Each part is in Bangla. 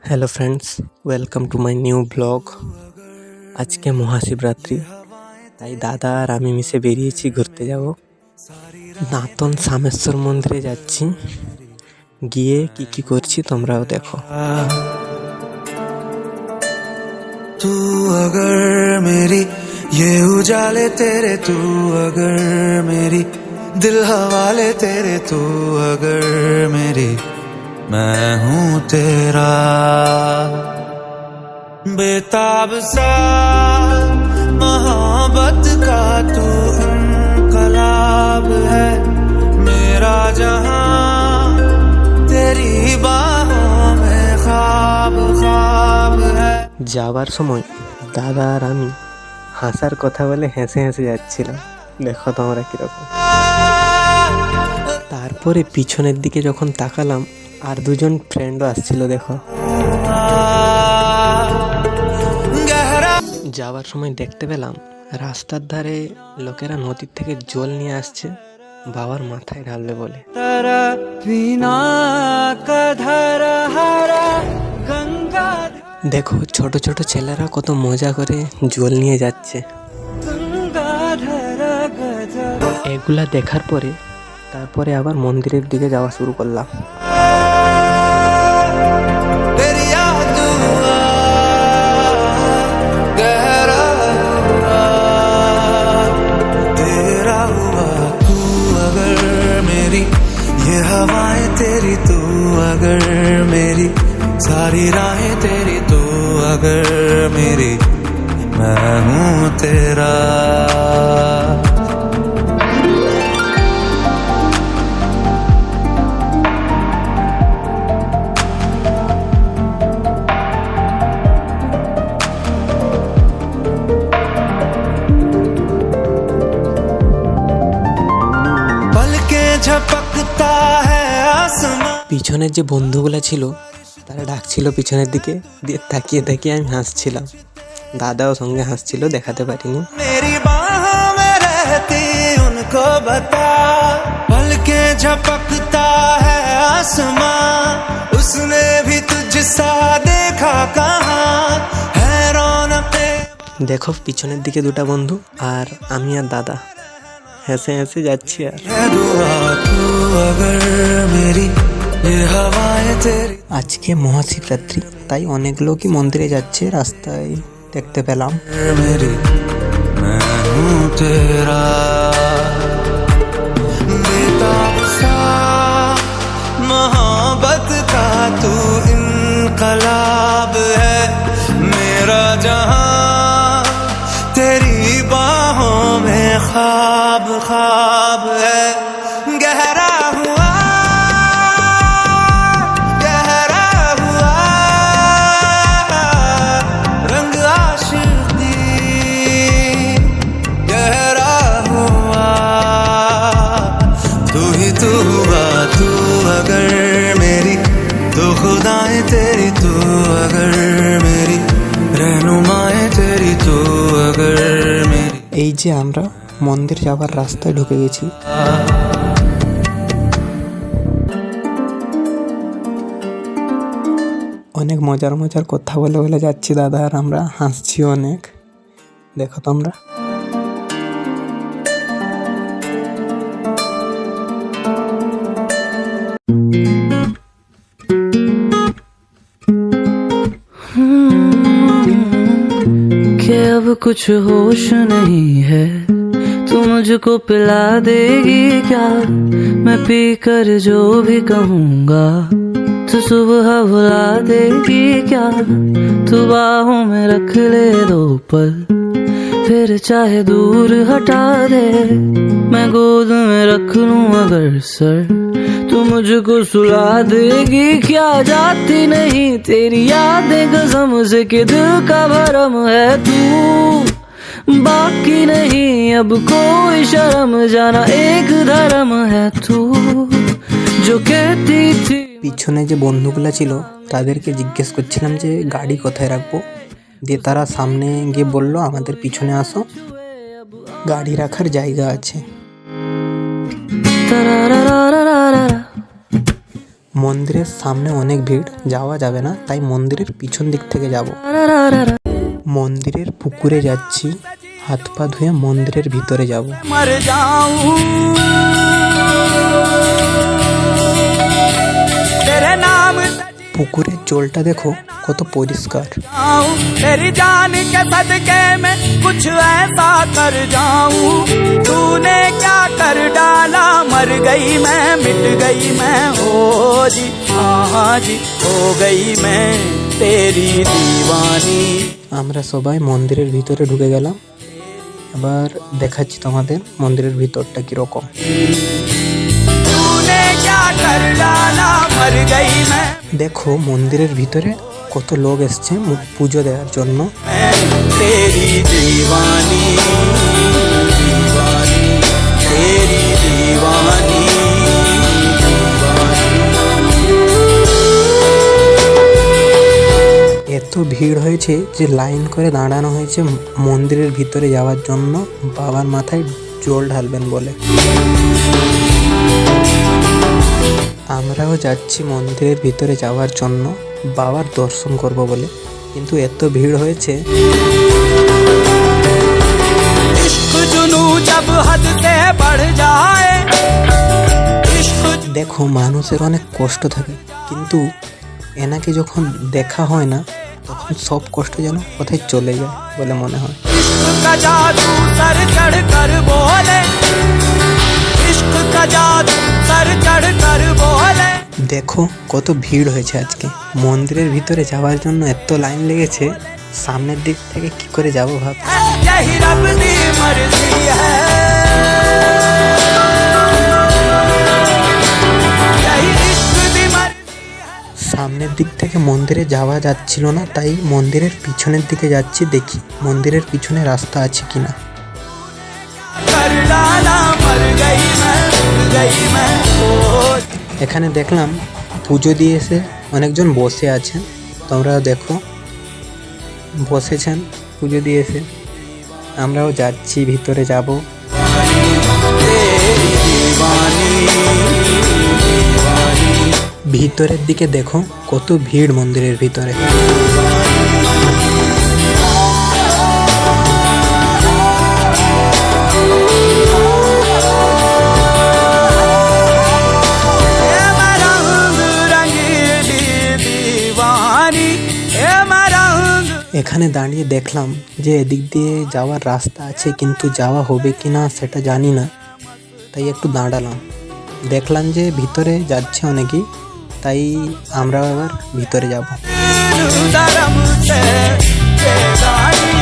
Hello friends, welcome to my new blog. আজকে মহাশিবরাত্রি, তাই দাদা আর আমি মিশে বেরিয়েছি ঘুরতে যাব। দাঁতন সামেশ্বর মন্দিরে যাচ্ছি। গিয়ে কি কি করছি তোমরাও দেখো। तू अगर मेरी ये उजाले तेरे, तू अगर मेरी दिल हवाले तेरे, तू अगर मेरी मैं हूँ तेरा। बेताब सा मोहब्बत का तू इनकलाब है, मेरा जहां तेरी बाहों में ख्वाब ख्वाब है। যাওয়ার সময় দাদা আর আমি হাসার কথা বলে হেসে হেসে যাচ্ছিলাম। দেখো তোমরা কিরকম। তারপরে পিছনের দিকে যখন তাকালাম, আর দুজন ফ্রেন্ডও আসছিল। দেখো, যাওয়ার সময় দেখতে পেলাম রাস্তার ধারে লোকেরা নদীর থেকে জল নিয়ে আসছে বাবার মাথায় ঢালবে বলে। দেখো ছোট ছোট ছেলেরা কত মজা করে জল নিয়ে যাচ্ছে। এগুলা দেখার পরে তারপরে আবার মন্দিরের দিকে যাওয়া শুরু করলাম। ये हवाएं तेरी, तू अगर मेरी सारी राहें तेरी, तू अगर मेरी मैं हूँ तेरा। झपकता है आसमां। পিছনের যে বন্ধুগুলা ছিল তারা ডাকছিল পিছনের দিকে, দিয়ে তাকিয়ে তাকিয়ে আমি হাসছিলাম। দাদাও সঙ্গে হাসছিল, দেখাতে পারিনি। मेरी बाहों में रहती उनको बता, पल के झपकता है आसमां, उसने भी तुझसा देखा कहाँ है रौनक़े। দেখো পিছনের দিকে দুটা বন্ধু আর আমি আর দাদা হেসে হেসে যাচ্ছি। আর আজকে মহাশিবরাত্রি, তাই অনেক লোকই মন্দিরে যাচ্ছে, রাস্তায় দেখতে পেলাম। मोहब्बत का तू इनकलाब है, मेरा जहां तेरी बाहों में ख्वाब ख्वाब है। गहरा हुआ रंग आशिकी, गहरा हुआ तू ही तू हुआ। तू अगर मेरी तो खुदाएं तेरी, तू अगर मेरी रहनुमाएं तेरी, तू अगर मेरी। এই যে আমরা মন্দির যাবার রাস্তায় ঢুকে গেছি। অনেক মজার মজার কথা বলে বলে যাচ্ছি দাদা আর আমরা হাসছি অনেক। দেখো তোমরা। कि अब कुछ होश नहीं है, तू मुझको पिला देगी क्या? मैं पी कर जो भी कहूँगा तो सुबह भुला देगी क्या? तू बाहों में रख ले 2 पल, फिर चाहे दूर हटा दे। मैं गोद में रख लूं अगर सर, तू मुझको सुला देगी क्या? जाती नहीं तेरी यादें कसम से कि दिल का भरम है तू, बाकी नहीं अब कोई शर्म, जाना एक धर्म है तू जो कहती थी। পিছনে যে বন্ধুগুলা ছিল তাদেরকে জিজ্ঞেস করছিলাম যে গাড়ি কোথায় রাখবো, দিয়ে তারা সামনে গিয়ে বলল আমাদের পিছনে আসো, গাড়ি রাখার জায়গা আছে। মন্দিরের সামনে অনেক ভিড়, যাওয়া যাবে না, তাই মন্দিরের পিছন দিক থেকে যাব। মন্দিরের পুকুরে যাচ্ছি, হাত পা ধুয়ে মন্দিরের ভিতরে যাব। मर जाऊं तेरे नाम পুকুরের জলটা দেখো কত পরিষ্কার। जाऊं तेरी जान के सदके में कुछ ऐसा कर जाऊं तूने क्या कर डाला मर गई मैं मिट गई मैं हो जी हाँ जी हो गई मैं तेरी दीवानी। আমরা সবাই মন্দিরের ভিতরে ঢুকে গেলাম। এবার দেখাচ্ছি তোমাদের মন্দিরের ভিতরটা কিরকম। तूने क्या कर डाला मर गई मैं দেখো মন্দিরের ভিতরে কত লোক এসছে পুজো দেওয়ার জন্য। मैं तेरी दीवानी दीवानी तेरी दीवानी এত ভিড় হয়েছে যে লাইন করে দাঁড়ানো হয়েছে মন্দিরের ভিতরে যাওয়ার জন্য, বাবার মাথায় জল ঢালবেন বলে। আমরাও যাচ্ছি মন্দিরের ভিতরে যাওয়ার জন্য, বাবার দর্শন করব বলে, কিন্তু এত ভিড় হয়েছে। इश्क जुनू जब हद से बढ़ जाए इश्क দেখো মানুষের অনেক কষ্ট থাকে, কিন্তু এনাকে যখন দেখা হয় না তখন সব কষ্ট যেন কোথায় চলে যায় বলে মনে হয়। इश्क का जादू सर चढ़ कर बोले इश्क का जादू सर चढ़ कर बोले দেখো কত ভিড় হয়েছে আজকে, মন্দিরের ভিতরে যাওয়ার জন্য এত লাইন লেগেছে। সামনের দিক থেকে কি করে যাব ভাব। यही रब दी मर्जी है यही इश्क दी मर्जी সামনের দিক থেকে মন্দিরে যাওয়া যাচ্ছিল না, তাই মন্দিরের পিছনের দিকে যাচ্ছি, দেখি মন্দিরের পিছনে রাস্তা আছে কিনা। कर डाला मर गई मैं ओ এখানে দেখলাম পুজো দিয়ে এসে অনেকজন বসে আছেন, তোমরা দেখো বসেছেন পুজো দিয়ে এসে। আমরাও যাচ্ছি, ভিতরে যাব। तेरी दीवानी ভিতরের দিকে দেখো কত ভিড় মন্দিরের ভিতরে। ए मेरा रंगीली दीवानी ए मेरा এখানে দাঁড়িয়ে দেখলাম যে এদিক দিয়ে যাওয়ার রাস্তা আছে, কিন্তু যাওয়া হবে কি না সেটা জানি না, তাই একটু দাঁড়ালাম। দেখলাম যে ভিতরে যাচ্ছে অনেকেই, তাই আমরা এবার ভিতরে যাব। धर्म से बेगानी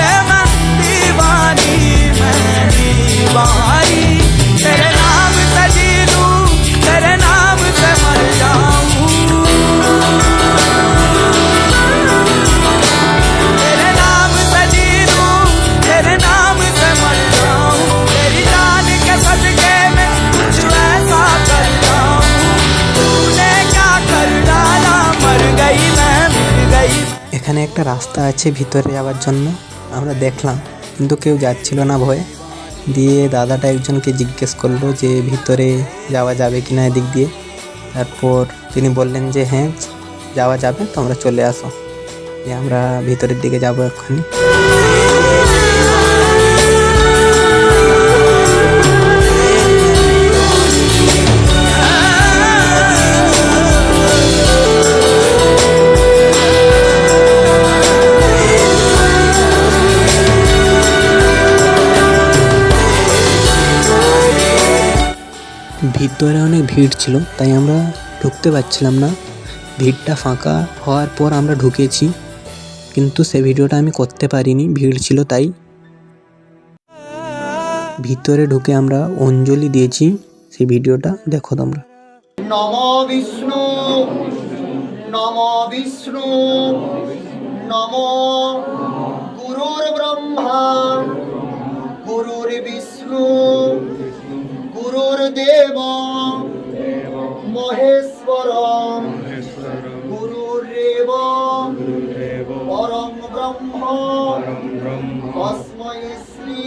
ए मैं दीवानी तेरे नाम से जी लूं तेरे नाम से मर जाऊं तेरे नाम से जी लूं तेरे नाम से मर जाऊं तेरी जान के सदके में कुछ ऐसा कर जाऊं तूने क्या कर डाला मर गई मैं मिट गई এখানে একটা রাস্তা আছে ভিতরে যাওয়ার জন্য, আমরা দেখলাম, কিন্তু কেউ যাচ্ছিল না ভয়ে। দিয়ে দাদাটা একজনকে জিজ্ঞেস করলো যে ভিতরে যাওয়া যাবে কি না এদিক দিয়ে। তারপর তিনি বললেন যে হ্যাঁ যাওয়া যাবে, তোমরা চলে আসো। দিয়ে আমরা ভিতরের দিকে যাবো এক্ষুনি। ভিতরে অনেক ভিড় ছিল, তাই আমরা ঢুকতে পারছিলাম না। ভিড়টা ফাঁকা হওয়ার পর আমরা ঢুকেছি, কিন্তু সে ভিডিওটা আমি করতে পারিনি, ভিড় ছিল তাই। ভিতরে ঢুকে আমরা অঞ্জলি দিয়েছি, সেই ভিডিওটা দেখো তোমরা। নম বিষ্ণু নম বিষ্ণু নম গুরুর ব্রহ্মা গুরুর বিষ্ণু গুরুর দেব মহেশ্বর গুরুরেব পরম ব্রহ্ম তস্मै শ্রী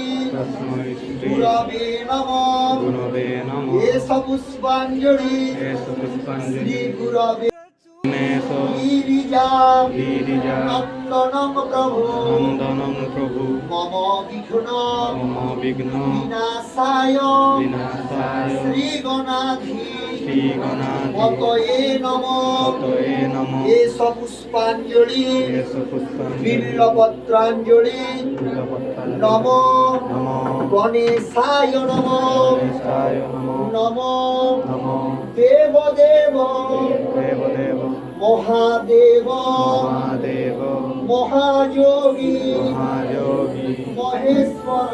গুরবে নমঃ এসব পুষ্পাঞ্জলি শ্রী গুরবে গিরিজা নন্দনং প্রভু মম বিঘ্ন বিনাশায় শ্রী গণাধি মতয়ে নমঃ এষ পুষ্পাঞ্জলি বিল্লপত্রাঞ্জলি নমো গণেশায় নমঃ নমো দেবদেব মহাদেব মহাযোগী মহেশ্বর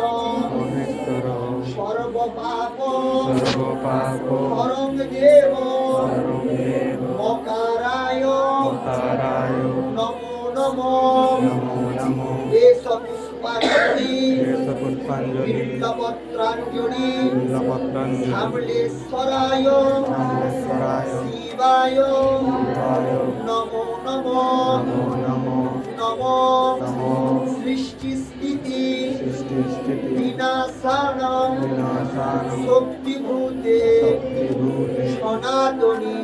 সর্বপাপ হরং দেব মকারায় নমো নমো এষ পুষ্পাঞ্জলি বিল্লপত্রাঞ্জলি সামলেশ্বরায় শিবায় নমো নমো নমো সৃষ্টি স্থিতি বিনাশানাং শক্তিভূতে সনাতনী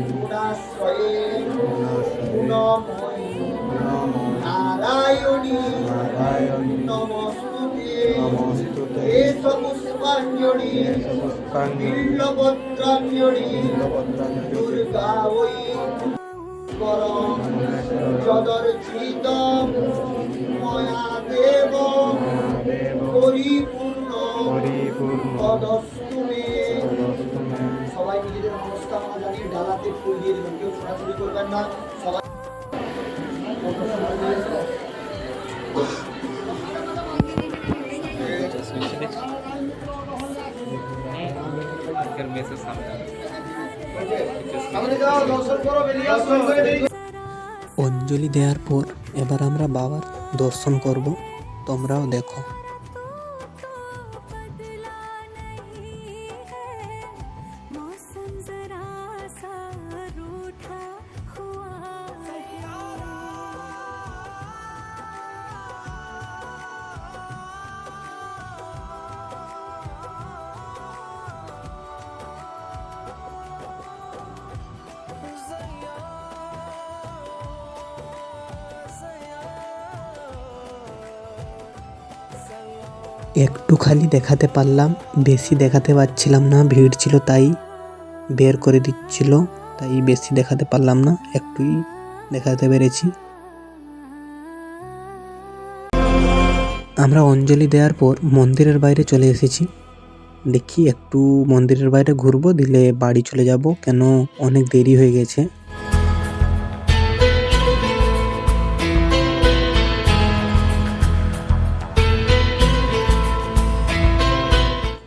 গুণাশ্রয়ে গুণময়ী নারায়ণী নমস্তুতে এষ পুষ্পাঞ্জলি বিল্লপত্রাঞ্জলি দুর্গা ওই যদর্চিত ময়া দেব পরিপূর্ণ তদস্তু মে। সবাই নিজেদের মনস্কামনা জানিয়ে ডালাতে ফুল দিয়ে দেবেন, কেউ ছোড়াছুড়ি করবেন না। সবাই অঞ্জলি দেওয়ার পর এবার আমরা বাবার দর্শন করব, তোমরাও দেখো। একটু খালি দেখাতে পারলাম, বেশি দেখাতে পারছিলাম না, ভিড় ছিল তাই বের করে দিচ্ছিল, তাই বেশি দেখাতে পারলাম না, একটুই দেখাতে পেরেছি। আমরা অঞ্জলি দেওয়ার পর মন্দিরের বাইরে চলে এসেছি। দেখি একটু মন্দিরের বাইরে ঘুরবো, দিলে বাড়ি চলে যাব, কেন অনেক দেরি হয়ে গেছে।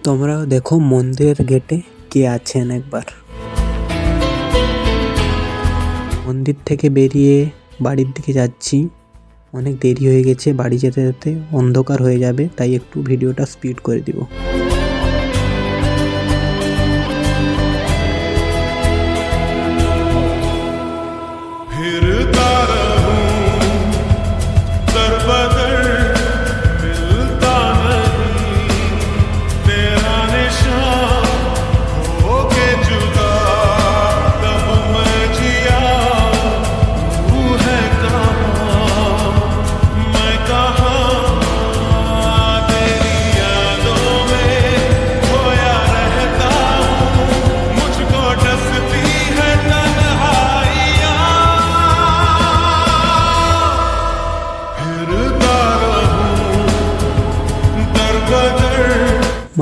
তোমরাও দেখো মন্দিরের গেটে কে আছেন একবার। মন্দির থেকে বেরিয়ে বাড়ির দিকে যাচ্ছি, অনেক দেরি হয়ে গেছে, বাড়ি যেতে যেতে অন্ধকার হয়ে যাবে, তাই একটু ভিডিওটা স্পিড করে দিব।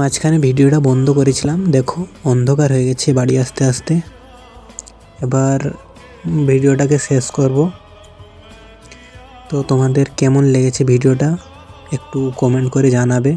মাঝখানে ভিডিওটা বন্ধ করেছিলাম, দেখো অন্ধকার হয়ে গেছে বাড়ি আসতে আসতে। এবার ভিডিওটাকে শেষ করব। তো তোমাদের কেমন লেগেছে ভিডিওটা একটু কমেন্ট করে জানাবে।